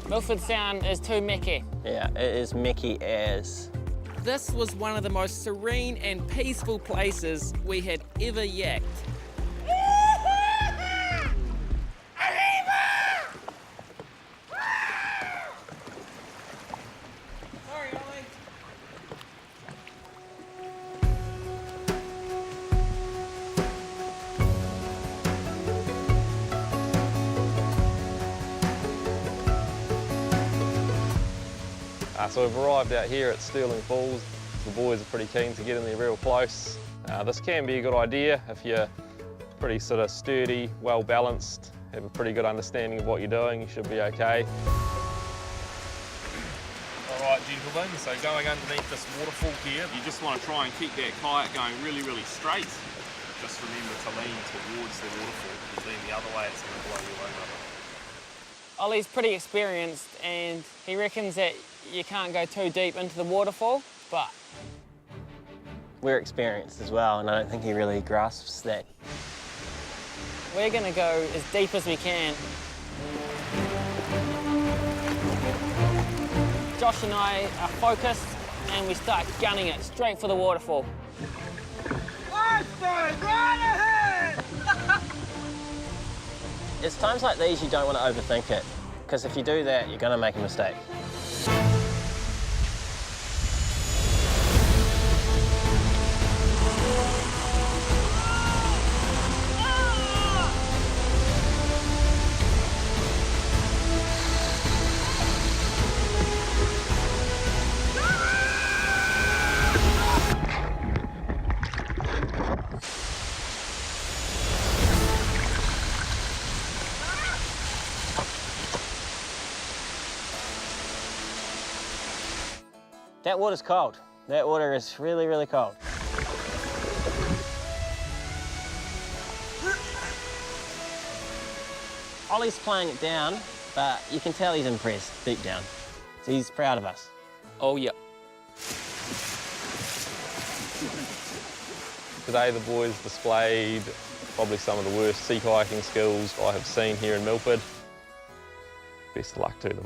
Milford Sound is too mickey. Yeah, it is mickey as. This was one of the most serene and peaceful places we had ever yacked. Sorry, Ollie. So we've arrived out here at Stirling Falls. The boys are pretty keen to get in there real close. This can be a good idea if you're pretty sort of sturdy, well balanced, have a pretty good understanding of what you're doing, you should be okay. All right, gentlemen, so going underneath this waterfall here, you just want to try and keep that kayak going really, really straight. Just remember to lean towards the waterfall, because then the other way it's going to blow you over. Ollie's pretty experienced and he reckons that you can't go too deep into the waterfall, but We're experienced as well, and I don't think he really grasps that. we're gonna go as deep as we can. Josh and I are focused and we start gunning it straight for the waterfall. It's times like these you don't want to overthink it, because if you do that, you're going to make a mistake. That water's cold. That water is really, really cold. Ollie's playing it down, but you can tell he's impressed deep down. So he's proud of us. Oh, yeah. Today the boys displayed probably some of the worst sea kayaking skills I have seen here in Milford. Best of luck to them.